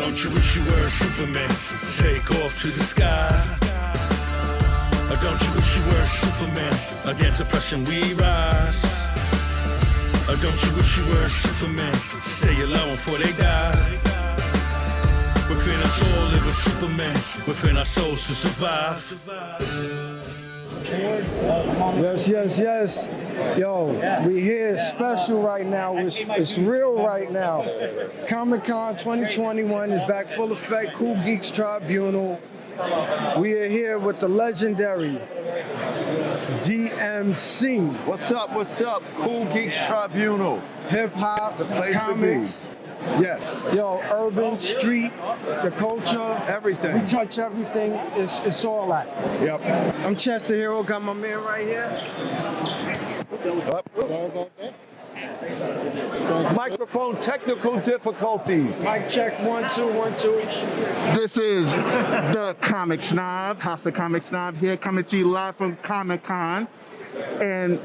Don't you wish you were a Superman? Take off to the sky. Don't you wish you were a Superman? Against oppression we rise. Don't you wish you were a Superman? Say your loved one before they die. Within us all live a Superman. Within our souls to survive. Yes, yes, yes. Yo, we here. It's special right now. It's real right now. Comic-Con 2021 is back full effect. Kool Geeks Tribunal. We are here with the legendary DMC. What's up? What's up? Kool Geeks Tribunal. Hip hop, The place comics. to be. Yes. Yo, urban, street, the culture. Everything. We touch everything. It's all that. Yep. I'm Chester Hero. Got my man right here. Microphone technical difficulties. Mic check 1 2 1 2. This is the Comic Snob, House of Comic Snob here, coming to you live from Comic-Con. And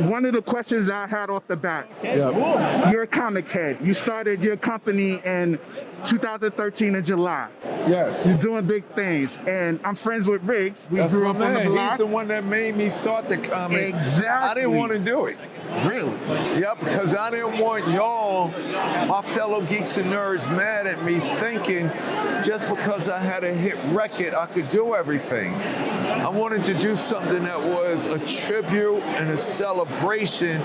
one of the questions I had off the bat, you're a comic head. You started your company in 2013 in July. Yes. You're doing big things. And I'm friends with Riggs. We That's grew my up on the man. block. He's the one that made me start the comic. Exactly. I didn't want to do it. Really? Yep, because I didn't want y'all, my fellow geeks and nerds, mad at me thinking just because I had a hit record, I could do everything. I wanted to do something that was a tribute and a celebration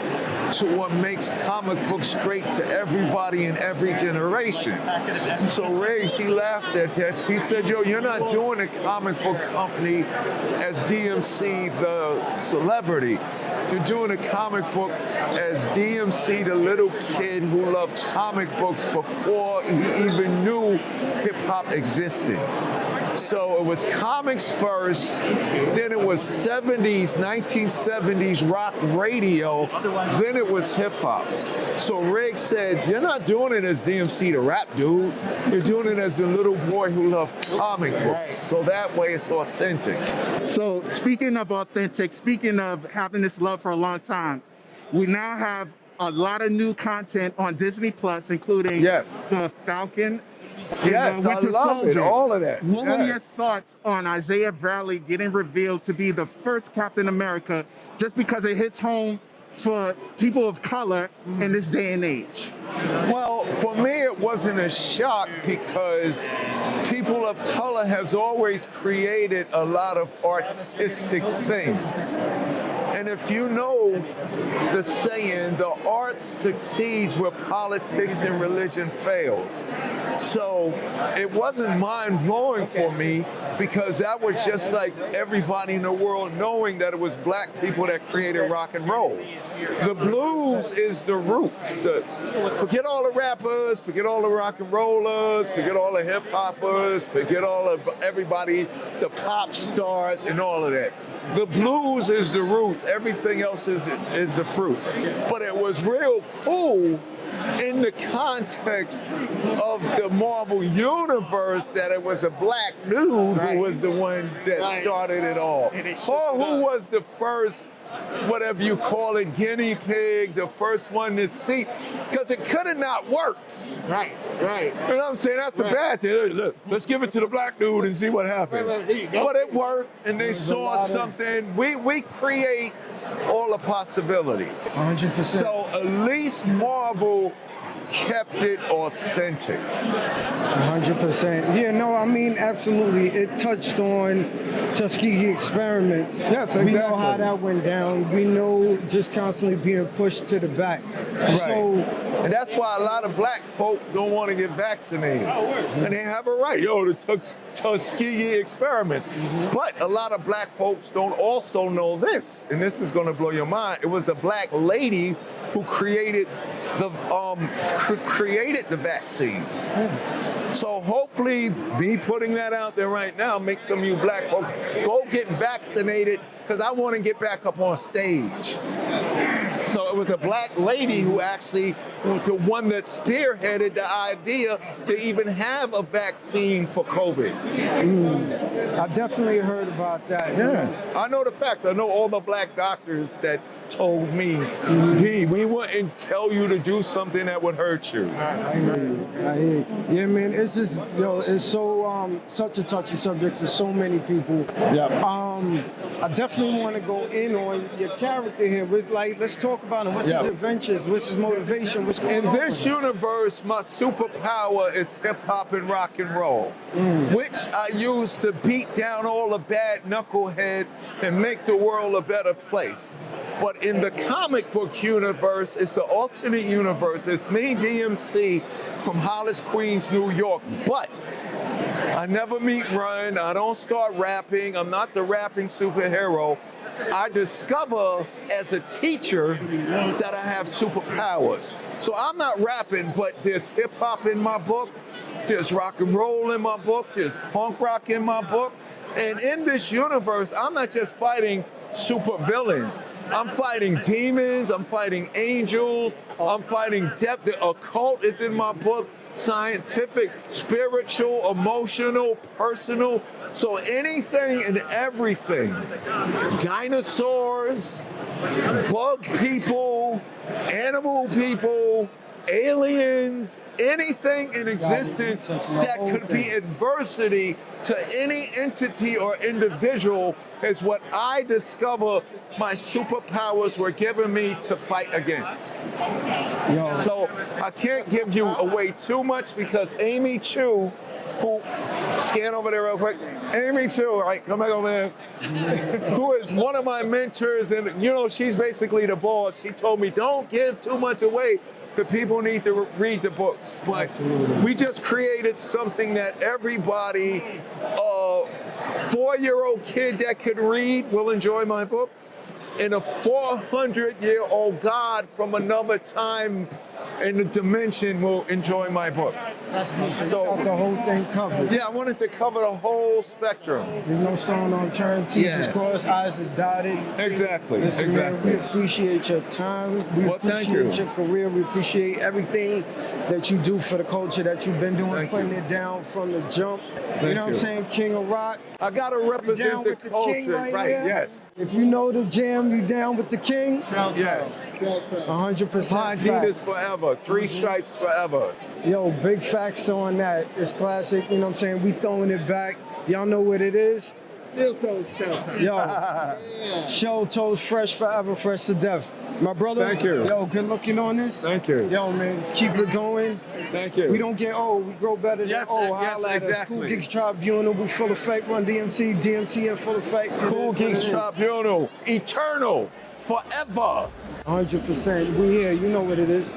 to what makes comic books great to everybody in every generation. So Riggs, he laughed at that. He said, yo, you're not doing a comic book company as DMC the celebrity. You're doing a comic book as DMC, the little kid who loved comic books before he even knew hip-hop existed. So it was comics first, then it was 1970s rock radio, then it was hip-hop. So Riggs said, you're not doing it as DMC, the rap dude. You're doing it as the little boy who loved comic books. So that way it's authentic. So speaking of authentic, speaking of having this love for a long time, we now have a lot of new content on Disney Plus, including the Falcon. Yes, I love it, all of that. What were your thoughts on Isaiah Bradley getting revealed to be the first Captain America just because it hits home for people of color in this day and age? Well, for me, it wasn't a shock because people of color has always created a lot of artistic things. And if you know the saying, the arts succeeds where politics and religion fails. So it wasn't mind-blowing for me because that was just like everybody in the world knowing that it was black people that created rock and roll. The blues is the roots. Forget all the rappers, forget all the rock and rollers, forget all the hip hoppers, forget all of everybody, the pop stars and all of that. The blues is the roots, everything else is the fruits. But it was real cool in the context of the Marvel Universe that it was a black dude who was the one that started it all. Or who was the first, whatever you call it, guinea pig, the first one to see, because it could have not worked. Right. You know what I'm saying? That's the bad thing. Hey, look, let's give it to the black dude and see what happens. But it worked, and they saw something. We create all the possibilities. 100%. So at least Marvel kept it authentic. 100%. Yeah, no, I mean, absolutely. It touched on Tuskegee experiments. Yes, exactly. We know how that went down. We know just constantly being pushed to the back. Right. So, and that's why a lot of black folk don't want to get vaccinated. And they have a right, the Tuskegee experiments. But a lot of black folks don't also know this, and this is going to blow your mind. It was a black lady who created the vaccine. So hopefully, me putting that out there right now makes some of you black folks go get vaccinated, because I want to get back up on stage. So it was a black lady who actually was the one that spearheaded the idea to even have a vaccine for COVID. I definitely heard about that. I know the facts. I know all the black doctors that told me, D, we wouldn't tell you to do something that would hurt you. I hear you. I hear you. Yeah, man, it's just, it's so, such a touchy subject for so many people. I definitely want to go in on your character here. Let's talk about him. What's his adventures? What's his motivation? What's going on? In this universe, my superpower is hip hop and rock and roll, which I use to beat down all the bad knuckleheads and make the world a better place. But in the comic book universe, it's an alternate universe. It's me, DMC, from Hollis, Queens, New York. But I never meet Run. I don't start rapping. I'm not the rapping superhero. I discover as a teacher that I have superpowers. So I'm not rapping, but there's hip hop in my book. There's rock and roll in my book. There's punk rock in my book. And in this universe, I'm not just fighting super villains. I'm fighting demons. I'm fighting angels. I'm fighting death. The occult is in my book. Scientific, spiritual, emotional, personal. So anything and everything. Dinosaurs, bug people, animal people, aliens, anything in existence that could be adversity to any entity or individual is what I discover my superpowers were giving me to fight against. So I can't give you away too much because Amy Chu, who, scan over there real quick, Amy Chu, right, come back over there, who is one of my mentors, and she's basically the boss. She told me, don't give too much away. The people need to read the books. But we just created something that everybody, a 4-year-old kid that could read will enjoy my book, and a 400-year-old God from another time in the dimension will enjoy my book. So got the whole thing covered. Yeah, I wanted to cover the whole spectrum. There's no stone unturned, T's is crossed, I's is dotted. Exactly. Listen, exactly. man, we appreciate your time. We appreciate your career. We appreciate everything that you do for the culture that you've been doing, putting it down from the jump. You know what I'm saying? King of Rock. I gotta represent the culture, right? Yes. If you know the jam, you down with the king? Yes. 100%. Adidas forever. 3 stripes forever. Yo, big facts on that. It's classic. You know what I'm saying? We throwing it back. Y'all know what it is? Steel toes showtime. Yo, show toes fresh forever, fresh to death. My brother. Thank you. Yo, good looking on this. Thank you. Yo, man, keep it going. Thank you. We don't get old. We grow better than old. Yes, exactly. Kool Geeks Tribunal. We full effect. RUN DMC. DMC in full effect. Kool Geeks Tribunal. Eternal. Forever. 100%. We here. You know what it is.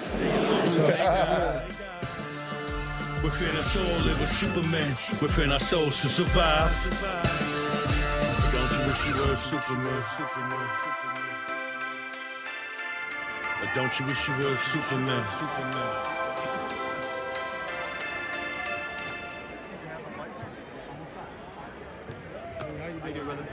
Within us all live a Superman. Within our souls to survive. Don't you wish you were a Superman? Or don't you wish you were a Superman? How you make it, brother?